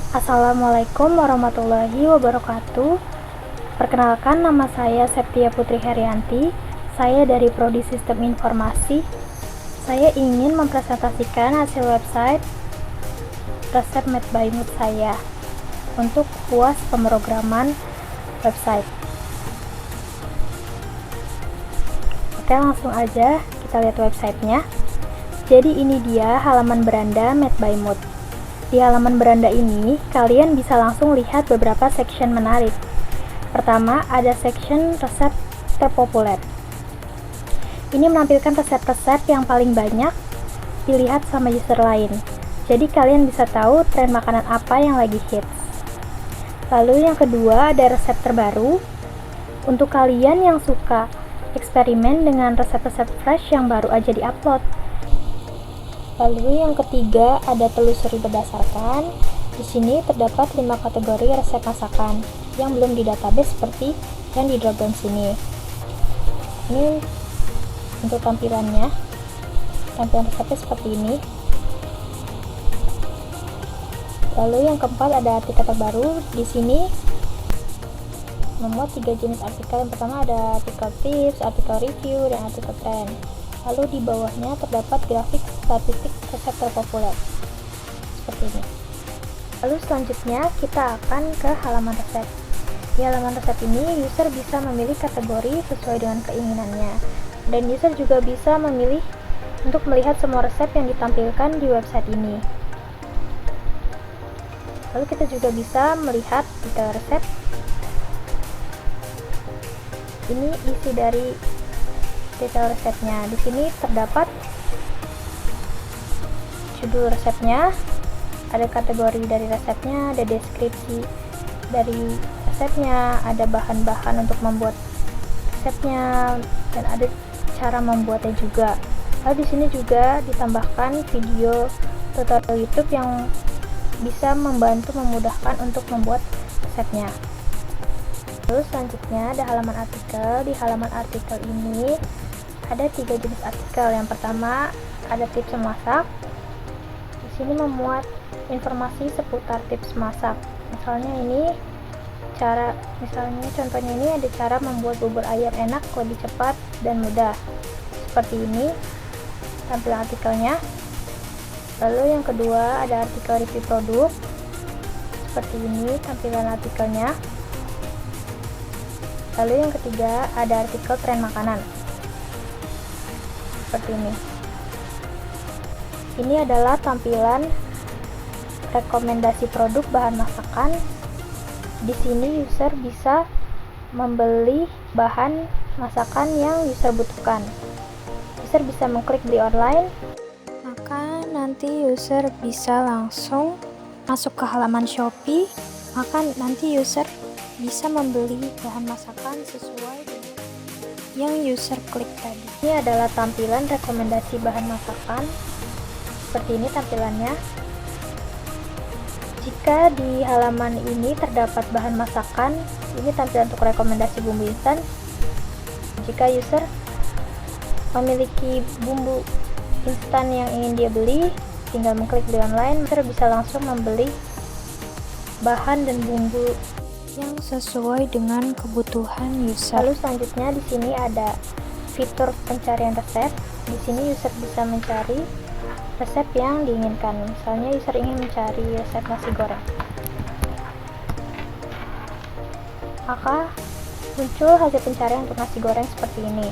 Assalamualaikum warahmatullahi wabarakatuh. Perkenalkan, nama saya Septia Putri Herianti. Saya dari Prodi Sistem Informasi. Saya ingin mempresentasikan hasil website resep Made by Mood saya untuk puas pemrograman website. Oke, langsung aja kita lihat websitenya. Jadi ini dia halaman beranda Made by Mood. Di halaman beranda ini, kalian bisa langsung lihat beberapa section menarik. Pertama, ada section resep terpopuler. Ini menampilkan resep-resep yang paling banyak dilihat sama user lain. Jadi kalian bisa tahu tren makanan apa yang lagi hits. Lalu yang kedua, ada resep terbaru. Untuk kalian yang suka eksperimen dengan resep-resep fresh yang baru aja diupload. Lalu yang ketiga, ada telusuri berdasarkan. Di sini terdapat 5 kategori resep masakan yang belum di database seperti yang di drop down sini. Ini untuk tampilannya. Tampilan resepnya seperti ini. Lalu yang keempat, ada artikel terbaru. Di sini memuat 3 jenis artikel. Yang pertama ada artikel tips, artikel review, dan artikel trend. Lalu di bawahnya terdapat grafik statistik resep terpopuler seperti ini. Lalu selanjutnya kita akan ke halaman resep. Di halaman resep ini user bisa memilih kategori sesuai dengan keinginannya, dan user juga bisa memilih untuk melihat semua resep yang ditampilkan di website ini. Lalu kita juga bisa melihat detail resep. Ini isi dari detail resepnya. Di sini terdapat judul resepnya, ada kategori dari resepnya, ada deskripsi dari resepnya, ada bahan-bahan untuk membuat resepnya, dan ada cara membuatnya juga. Lalu di sini juga ditambahkan video tutorial YouTube yang bisa membantu memudahkan untuk membuat resepnya. Lalu selanjutnya ada halaman artikel. Di halaman artikel ini ada 3 jenis artikel. Yang pertama ada tips memasak. Di sini memuat informasi seputar tips masak. Misalnya contohnya ini ada cara membuat bubur ayam enak, lebih cepat dan mudah. Seperti ini tampilan artikelnya. Lalu yang kedua ada artikel review produk. Seperti ini tampilan artikelnya. Lalu yang ketiga ada artikel tren makanan. Seperti ini. Ini adalah tampilan rekomendasi produk bahan masakan. Di sini user bisa membeli bahan masakan yang user butuhkan. User bisa mengklik beli online, maka nanti user bisa langsung masuk ke halaman Shopee, maka nanti user bisa membeli bahan masakan sesuai dengan yang user klik tadi. Ini adalah tampilan rekomendasi bahan masakan. Seperti ini tampilannya. Jika di halaman ini terdapat bahan masakan, ini tampilan untuk rekomendasi bumbu instan. Jika user memiliki bumbu instan yang ingin dia beli, tinggal mengklik beli online, user bisa langsung membeli bahan dan bumbu yang sesuai dengan kebutuhan user. Lalu selanjutnya di sini ada fitur pencarian resep. Di sini user bisa mencari resep yang diinginkan. Misalnya user ingin mencari resep nasi goreng, maka muncul hasil pencarian untuk nasi goreng seperti ini.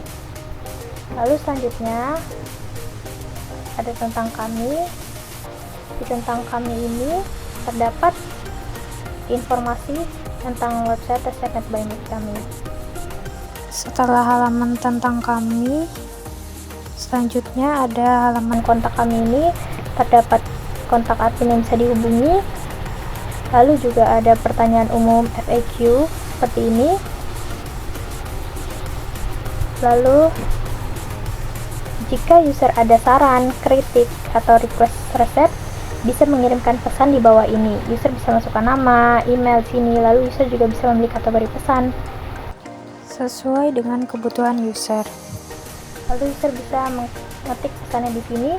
Lalu selanjutnya ada tentang kami. Di tentang kami ini terdapat informasi tentang website resep Made by Mood kami. Setelah halaman tentang kami, selanjutnya ada halaman kontak kami. Ini terdapat kontak admin yang bisa dihubungi. Lalu juga ada pertanyaan umum FAQ seperti ini. Lalu jika user ada saran, kritik, atau request resep, bisa mengirimkan pesan di bawah ini. User bisa masukkan nama, email sini, lalu user juga bisa memilih kategori pesan sesuai dengan kebutuhan user. Lalu user bisa mengetik pesannya di sini.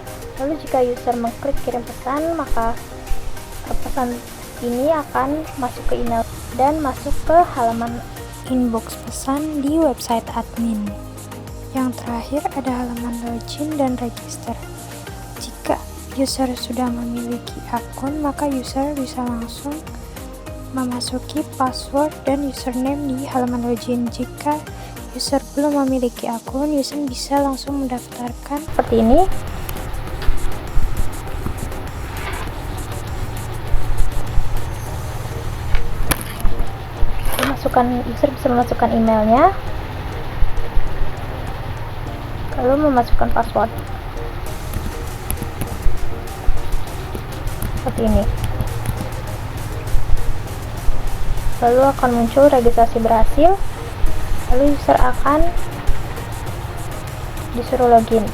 Lalu jika user mengklik kirim pesan, maka pesan ini akan masuk ke email dan masuk ke halaman inbox pesan di website admin. Yang terakhir ada halaman login dan register. Jika user sudah memiliki akun, maka user bisa langsung memasuki password dan username di halaman login. Jika user belum memiliki akun, user bisa langsung mendaftarkan seperti ini. User bisa memasukkan emailnya, lalu memasukkan password seperti ini. Lalu akan muncul registrasi berhasil, lalu user akan disuruh login.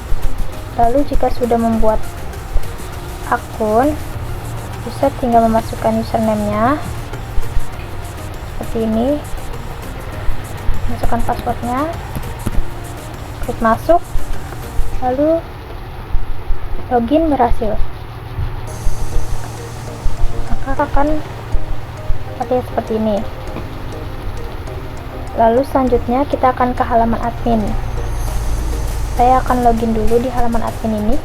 Lalu jika sudah membuat akun, user tinggal memasukkan username-nya seperti ini, masukkan passwordnya, klik masuk, lalu login berhasil. Maka akan seperti ini. Lalu selanjutnya kita akan ke halaman admin. Saya akan login dulu di halaman admin ini.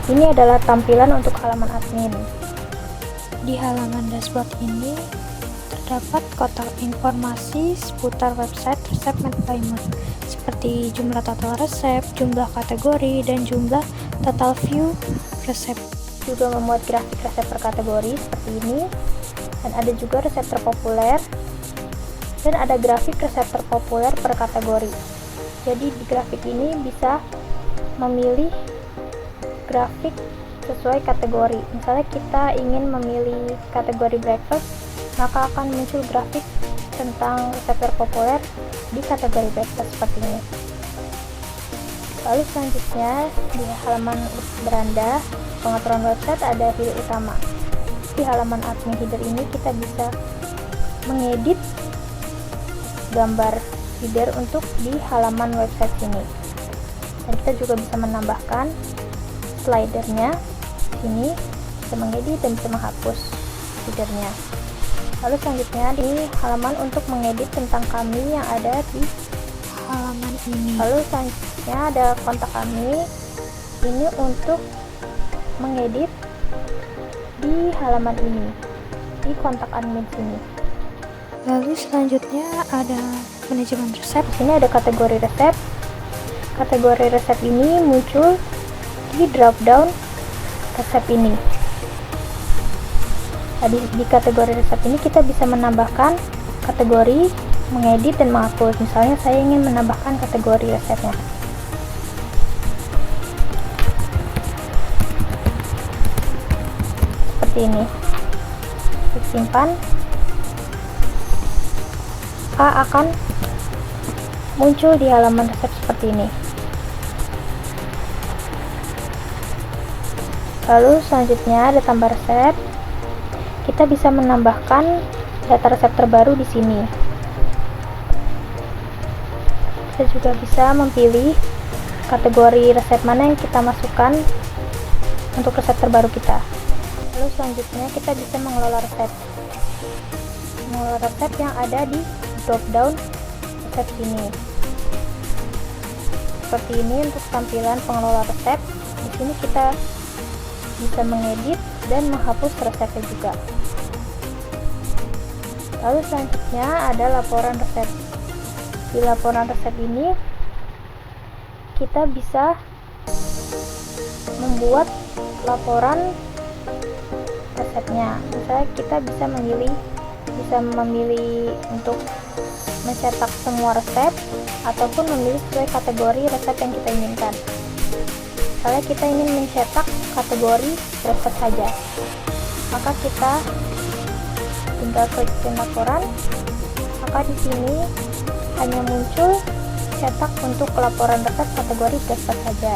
Ini adalah tampilan untuk halaman admin. Di halaman dashboard ini terdapat kotak informasi seputar website resep MedByMood, seperti jumlah total resep, jumlah kategori, dan jumlah total view resep. Juga memuat grafik resep per kategori seperti ini, dan ada juga resep terpopuler, dan ada grafik resep terpopuler per kategori. Jadi di grafik ini bisa memilih grafik sesuai kategori. Misalnya kita ingin memilih kategori breakfast, maka akan muncul grafik tentang resep terpopuler di kategori breakfast seperti ini. Lalu selanjutnya di halaman beranda pengaturan website ada header utama. Di halaman admin header ini kita bisa mengedit gambar header untuk di halaman website ini. Dan kita juga bisa menambahkan slidernya ini, bisa mengedit dan bisa menghapus headernya. Lalu selanjutnya di halaman untuk mengedit tentang kami yang ada di halaman ini. Lalu selanjutnya ada kontak kami, ini untuk mengedit di halaman ini, di kontak admin sini. Lalu selanjutnya ada manajemen resep. Ini ada kategori resep. Kategori resep ini muncul di drop down resep ini. Di kategori resep ini kita bisa menambahkan kategori, mengedit dan menghapus. Misalnya saya ingin menambahkan kategori resepnya. Seperti ini. Disimpan. Maka akan muncul di halaman resep seperti ini. Lalu selanjutnya ada tambah resep. Kita bisa menambahkan data resep terbaru di sini. Kita juga bisa memilih kategori resep mana yang kita masukkan untuk resep terbaru kita. Lalu selanjutnya kita bisa mengelola resep. Mengelola resep yang ada di drop down resep sini. Seperti ini untuk tampilan pengelola resep. Di sini kita bisa mengedit dan menghapus resepnya juga. Lalu selanjutnya ada laporan resep. Di laporan resep ini kita bisa membuat laporan resepnya. Misalnya kita bisa memilih untuk mencetak semua resep ataupun memilih sesuai kategori resep yang kita inginkan. Misalnya kita ingin mencetak kategori resep saja, maka kita tinggal klik laporan, maka di sini hanya muncul cetak untuk laporan resep kategori breakfast saja.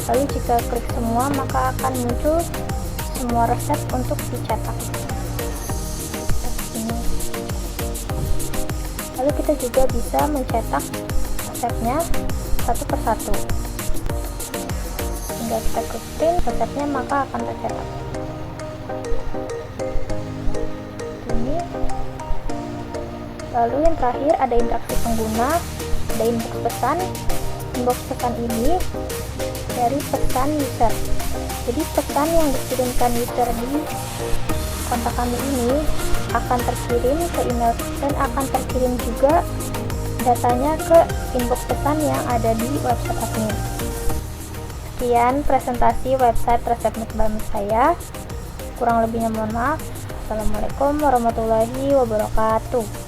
Lalu jika klik semua, maka akan muncul semua resep untuk dicetak. Lalu kita juga bisa mencetak resepnya satu persatu. Hingga kita klik print, resepnya maka akan tercetak. Ini. Lalu yang terakhir ada interaksi pengguna, ada inbox pesan. Inbox pesan ini dari pesan user. Jadi pesan yang dikirimkan user di kontak kami ini akan terkirim ke email dan akan terkirim juga datanya ke inbox pesan yang ada di website admin. Sekian presentasi website resep Meet by Mood saya. Kurang lebihnya mohon maaf. Assalamualaikum warahmatullahi wabarakatuh.